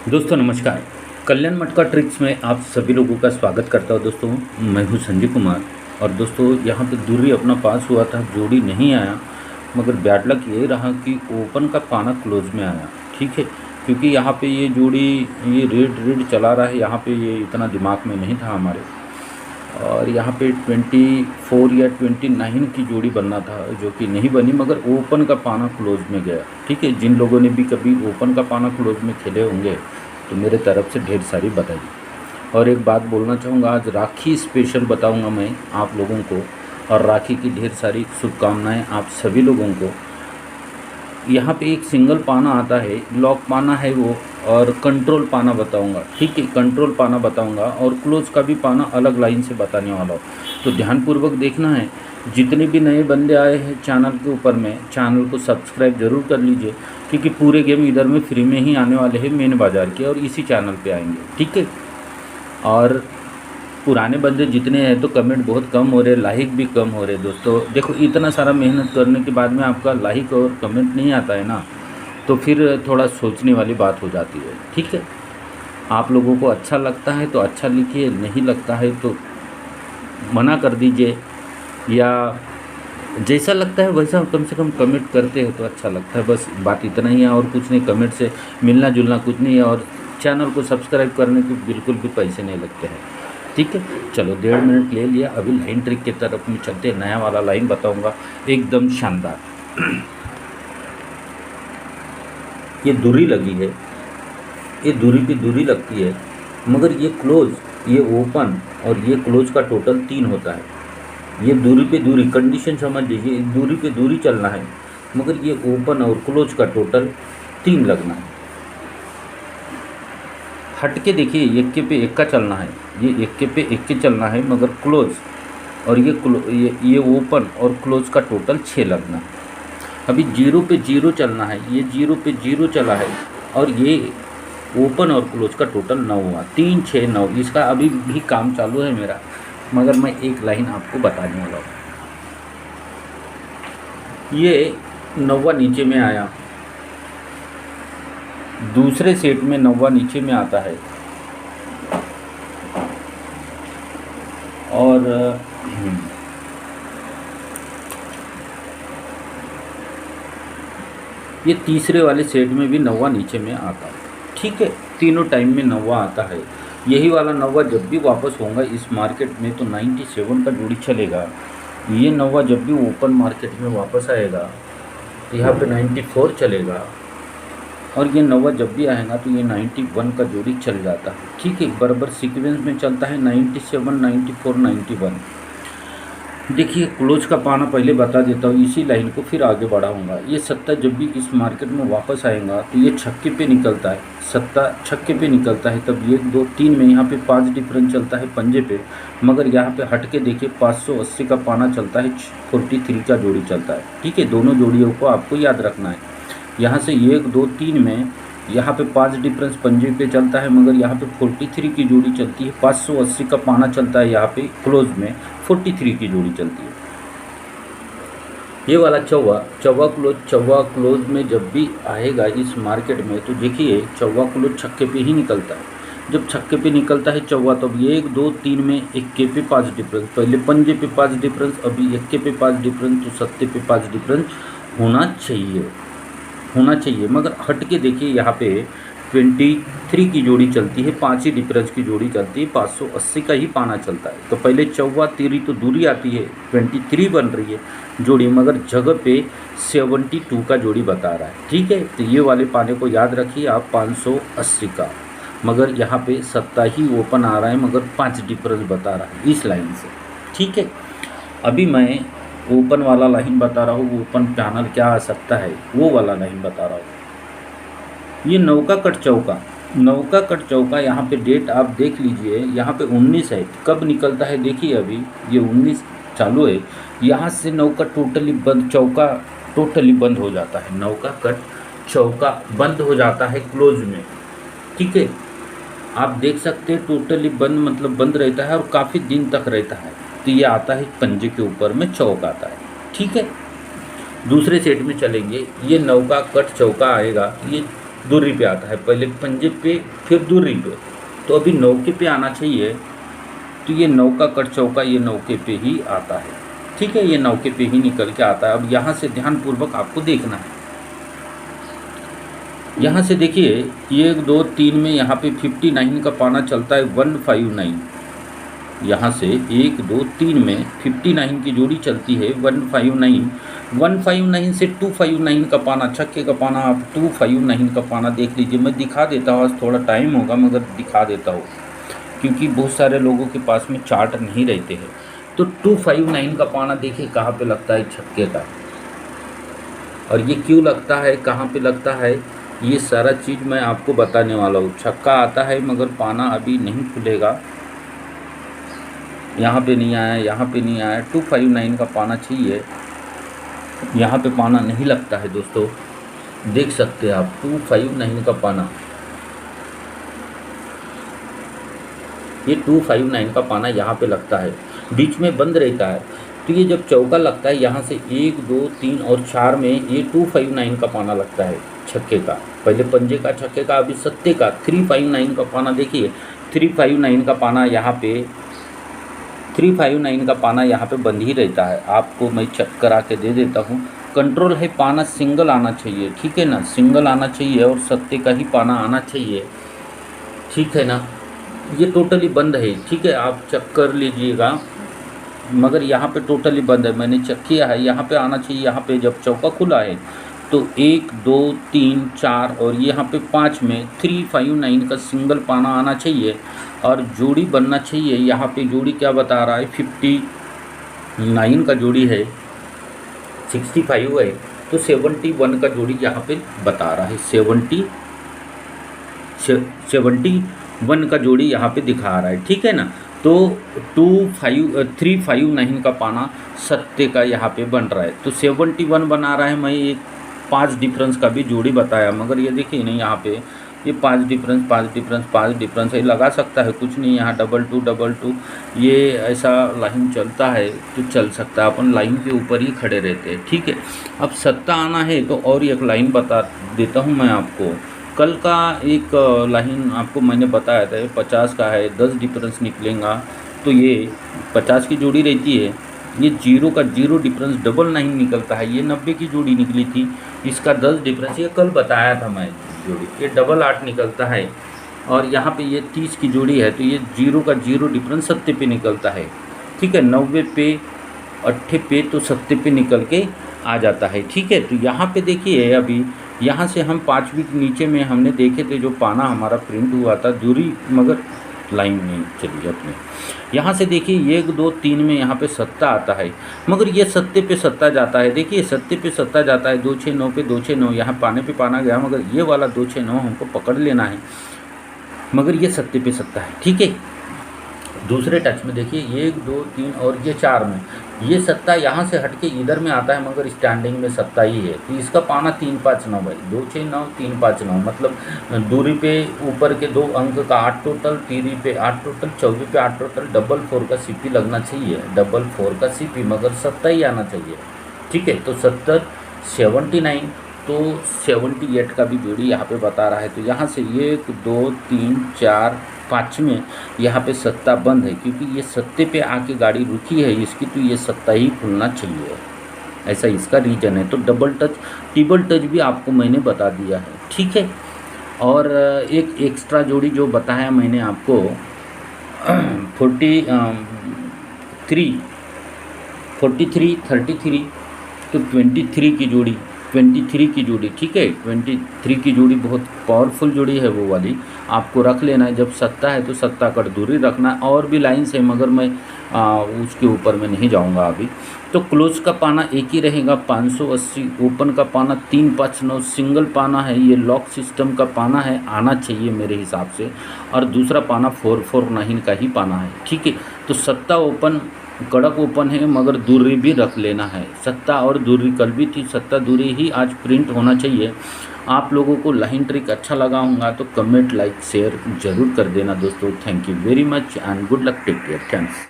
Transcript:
दोस्तों नमस्कार। कल्याण मटका ट्रिक्स में आप सभी लोगों का स्वागत करता हूं। दोस्तों मैं हूं संजीव कुमार और दोस्तों यहां पे दूरी अपना पास हुआ था, जोड़ी नहीं आया, मगर बैड लक ये रहा कि ओपन का पाना क्लोज में आया। ठीक है, क्योंकि यहां पे ये जोड़ी ये रेड चला रहा है, यहां पे ये इतना दिमाग में नहीं था हमारे, और यहाँ पे 24 या 29 की जोड़ी बनना था जो कि नहीं बनी, मगर ओपन का पाना क्लोज में गया। ठीक है, जिन लोगों ने भी कभी ओपन का पाना क्लोज में खेले होंगे तो मेरे तरफ से ढेर सारी बधाई। और एक बात बोलना चाहूँगा, आज राखी स्पेशल बताऊँगा मैं आप लोगों को, और राखी की ढेर सारी शुभकामनाएँ आप सभी लोगों को। यहाँ पे एक सिंगल पाना आता है, लॉक पाना है वो, और कंट्रोल पाना बताऊंगा। ठीक है, कंट्रोल पाना बताऊंगा और क्लोज का भी पाना अलग लाइन से बताने वाला हूँ, तो ध्यानपूर्वक देखना है। जितने भी नए बंदे आए हैं चैनल के ऊपर में, चैनल को सब्सक्राइब ज़रूर कर लीजिए, क्योंकि पूरे गेम इधर में फ्री में ही आने वाले हैं मेन बाज़ार के, और इसी चैनल पर आएंगे। ठीक है, और पुराने बंदे जितने हैं तो कमेंट बहुत कम हो रहे, लाइक भी कम हो रहे। दोस्तों देखो, इतना सारा मेहनत करने के बाद में आपका लाइक और कमेंट नहीं आता है ना, तो फिर थोड़ा सोचने वाली बात हो जाती है। ठीक है, आप लोगों को अच्छा लगता है तो अच्छा लिखिए, नहीं लगता है तो मना कर दीजिए, या जैसा लगता है वैसा कम से कम कमेंट करते हैं तो अच्छा लगता है। बस बात इतना ही है, और कुछ नहीं। कमेंट से मिलना जुलना कुछ नहीं है, और चैनल को सब्सक्राइब करने के बिल्कुल भी पैसे नहीं लगते हैं। ठीक है, चलो 1.5 मिनट ले लिया, अभी लाइन ट्रिक की तरफ में चलते हैं। नया वाला लाइन बताऊंगा एकदम शानदार। ये दूरी लगी है, ये दूरी पे दूरी लगती है, मगर ये क्लोज, ये ओपन और ये क्लोज का टोटल 3 होता है। ये दूरी पे दूरी, कंडीशन समझ लीजिए, दूरी पे दूरी चलना है, मगर ये ओपन और क्लोज का टोटल 3 लगना है। हट के देखिए, एक पे एक का चलना है, ये एक पे एक के चलना है, मगर क्लोज और ये ओपन और क्लोज का टोटल 6 लगना है। अभी 0 पे 0 चलना है, ये 0 पे 0 चला है, और ये ओपन और क्लोज का टोटल 9 हुआ। 3 6 9, इसका अभी भी काम चालू है मेरा, मगर मैं एक लाइन आपको बताने वाला हूँ। ये 9वां नीचे में आया, दूसरे सेट में 9वां नीचे में आता है, और ये तीसरे वाले सेट में भी 9वां नीचे में आता है। ठीक है, तीनों टाइम में 9वां आता है। यही वाला 9वां जब भी वापस होगा इस मार्केट में तो 97 का जोड़ी चलेगा। ये 9वां जब भी ओपन मार्केट में वापस आएगा तो यहाँ पे 94 चलेगा, और ये 9वां जब भी आएगा तो ये 91 का जोड़ी चल जाता है। ठीक है, बराबर सीक्वेंस में चलता है 97 94 91। देखिए, क्लोज का पाना पहले बता देता हूँ, इसी लाइन को फिर आगे बढ़ाऊंगा। ये सत्ता जब भी इस मार्केट में वापस आएगा तो ये छक्के पे निकलता है, सत्ता छक्के पे निकलता है, तब 1 2 3 में यहाँ पे 5 डिफरेंस चलता है पंजे पे, मगर यहाँ पे हट के देखिए 580 का पाना चलता है, 43 का जोड़ी चलता है। ठीक है, दोनों जोड़ियों को आपको याद रखना है। यहाँ से 1 2 3 में यहाँ पे 5 डिफरेंस पंजे पे चलता है, मगर यहाँ पे 43 की जोड़ी चलती है। 580 का पाना चलता है, यहाँ पे क्लोज में 43 की जोड़ी चलती है। ये वाला चौवा क्लोज में जब भी आएगा इस मार्केट में तो देखिए चौवा क्लोज छक्के पे ही निकलता है। जब छक्के पे निकलता है चौवा, तब 1 2 3 में इक्के पे 5 डिफरेंस, पहले पंजे पे 5 डिफरेंस, अभी इक्के पे 5 डिफरेंस, तो सत्ते पे 5 डिफरेंस होना चाहिए। मगर हट के देखिए यहाँ पे 23 की जोड़ी चलती है, 5 ही डिफरेंस की जोड़ी चलती है, 580 का ही पाना चलता है। तो पहले चौवा तिरी तो दूरी आती है, 23 बन रही है जोड़ी, मगर जगह पे 72 का जोड़ी बता रहा है। ठीक है, तो ये वाले पाने को याद रखिए आप, 580 का, मगर यहाँ पे सत्ता ही ओपन आ रहा है, मगर 5 डिफरेंस बता रहा है इस लाइन से। ठीक है, अभी मैं ओपन वाला लाइन बता रहा हूँ, ओपन पैनल क्या आ सकता है वो वाला लाइन बता रहा हूँ। ये 9 का कट चौका, यहाँ पे डेट आप देख लीजिए, यहाँ पे 19 है, कब निकलता है देखिए, अभी ये 19 चालू है, यहाँ से 9 का चौका टोटली बंद हो जाता है। 9 का कट चौका बंद हो जाता है क्लोज में। ठीक है, आप देख सकते हैं टोटली बंद मतलब बंद रहता है, और काफ़ी दिन तक रहता है। तो ये आता है पंजे के ऊपर में चौक आता है। ठीक है, दूसरे सेट में चलेंगे, ये 9 का कट चौका आएगा, ये दूरी पे आता है, पहले पंजे पे फिर दूरी पे, तो अभी नौके पे आना चाहिए। तो ये नौका कट चौका ये नौके पे ही आता है, ठीक है, ये नौके पे ही निकल के आता है। अब यहाँ से ध्यानपूर्वक आपको देखना है, यहाँ से देखिए 1 2 3 में यहाँ पे 59 का पाना चलता है 159, यहाँ से 1 2 3 में 59 की जोड़ी चलती है 159, 159 से 259 का पाना, छक्के का पाना आप 259 का पाना देख लीजिए। मैं दिखा देता हूँ, आज थोड़ा टाइम होगा मगर दिखा देता हूँ, क्योंकि बहुत सारे लोगों के पास में चार्ट नहीं रहते हैं। तो 259 का पाना देखिए कहाँ पे लगता है, छक्के का। और ये क्यों लगता है, कहाँ पे लगता है, ये सारा चीज़ मैं आपको बताने वाला हूँ। छक्का आता है मगर पाना अभी नहीं खुलेगा, यहाँ पे नहीं आया, यहाँ पे नहीं आया, 259 का पाना चाहिए, यहाँ पे पाना नहीं लगता है दोस्तों, देख सकते हैं आप 259 का पाना, ये 259 का पाना यहाँ पे लगता है, बीच में बंद रहता है। तो ये जब चौका लगता है यहाँ से 1 2 3 और 4 में ये 259 का पाना लगता है छक्के का, पहले पंजे का छक्के का, अभी सत्ते का 359 का पाना देखिए, 359 का पाना यहाँ पे, 359 का पाना यहाँ पे बंद ही रहता है। आपको मैं चेक करा के दे देता हूँ, कंट्रोल है, पाना सिंगल आना चाहिए, ठीक है ना, सिंगल आना चाहिए और सत्ते का ही पाना आना चाहिए, ठीक है ना। ये टोटली बंद है, ठीक है, आप चेक कर लीजिएगा, मगर यहाँ पे टोटली बंद है, मैंने चेक किया है, यहाँ पे आना चाहिए। यहाँ पे जब चौका खुला है तो 1 2 3 4 और यहाँ पे 5 में 359 का सिंगल पाना आना चाहिए और जोड़ी बनना चाहिए। यहाँ पे जोड़ी क्या बता रहा है, 59 का जोड़ी है, 65 है, तो 71 का जोड़ी यहाँ पे बता रहा है, 71 का जोड़ी यहाँ पे दिखा रहा है, ठीक है ना। तो 359 का पाना सत्ते का यहाँ पे बन रहा है, तो 71 बना रहा है। मैं एक 5 डिफरेंस का भी जोड़ी बताया, मगर ये देखिए नहीं, यहाँ पे ये 5 डिफरेंस है, लगा सकता है, कुछ नहीं, यहाँ 22 ये ऐसा लाइन चलता है तो चल सकता है, अपन लाइन के ऊपर ही खड़े रहते हैं, ठीक है। अब सत्ता आना है तो और एक लाइन बता देता हूँ मैं आपको, कल का एक लाइन आपको मैंने बताया था, 50 का है, 10 डिफरेंस निकलेगा, तो ये 50 की जोड़ी रहती है, ये 0 का 0 डिफरेंस 99 निकलता है, ये 90 की जोड़ी निकली थी, इसका 10 डिफरेंस, ये कल बताया था मैं जोड़ी, ये 88 निकलता है। और यहाँ पे ये 30 की जोड़ी है, तो ये 0 का 0 डिफरेंस सत्ते पे निकलता है, ठीक है, 90 पे 8 पे तो सत्ते पे निकल के आ जाता है, ठीक है। तो यहाँ पे देखिए, अभी यहाँ से हम 5वीं के नीचे में हमने देखे थे जो पाना हमारा प्रिंट हुआ था, दूरी मगर लाइन नहीं चली अपने। यहाँ से देखिए 1 2 3 में यहाँ पे सत्ता आता है, मगर ये सत्ते पे सत्ता जाता है, देखिए सत्ते पे सत्ता जाता है, 2 6 9 पे 2 6 9, यहाँ पाने पे पाना गया, मगर ये वाला 2 6 9 हमको पकड़ लेना है, मगर ये सत्ते पे सत्ता है, ठीक है। दूसरे टच में देखिए 1 2 3 और ये 4 में ये सत्ता यहाँ से हट के इधर में आता है, मगर स्टैंडिंग में सत्ता ही है, तो इसका पाना 3 5 9 है, 2 6 9 3 5 9, मतलब दूरी पे ऊपर के 2 अंक का 8 टोटल, तीरी पे 8 टोटल, चौबी पे 8 टोटल, 4 का सीपी लगना चाहिए, 4 का सीपी, मगर सत्ता ही आना चाहिए, ठीक है। तो 70 79, तो 78 का भी जोड़ी यहाँ पे बता रहा है। तो यहाँ से 1 2 3 4 5 में यहाँ पे सत्ता बंद है, क्योंकि ये सत्ते पे आके गाड़ी रुकी है इसकी, तो ये सत्ता ही खुलना चाहिए, ऐसा इसका रीजन है। तो डबल टच ट्रिपल टच भी आपको मैंने बता दिया है, ठीक है। और एक एक्स्ट्रा जोड़ी जो बताया मैंने आपको 43 33, तो 23 की जोड़ी, ठीक है, 23 की जोड़ी बहुत पावरफुल जोड़ी है, वो वाली आपको रख लेना है। जब सत्ता है तो सत्ता कट दूरी रखना है, और भी लाइन्स है, मगर मैं उसके ऊपर में नहीं जाऊंगा अभी। तो क्लोज का पाना एक ही रहेगा 580, ओपन का पाना 3 5 9, सिंगल पाना है, ये लॉक सिस्टम का पाना है, आना चाहिए मेरे हिसाब से, और दूसरा पाना 449 का ही पाना है, ठीक है। तो सत्ता ओपन कड़क ओपन है, मगर दूरी भी रख लेना है, सत्ता और दूरी कल भी थी, सत्ता दूरी ही आज प्रिंट होना चाहिए। आप लोगों को लाइन ट्रिक अच्छा लगा होगा तो कमेंट लाइक शेयर ज़रूर कर देना दोस्तों। Thank you very much and good luck, take care, thanks.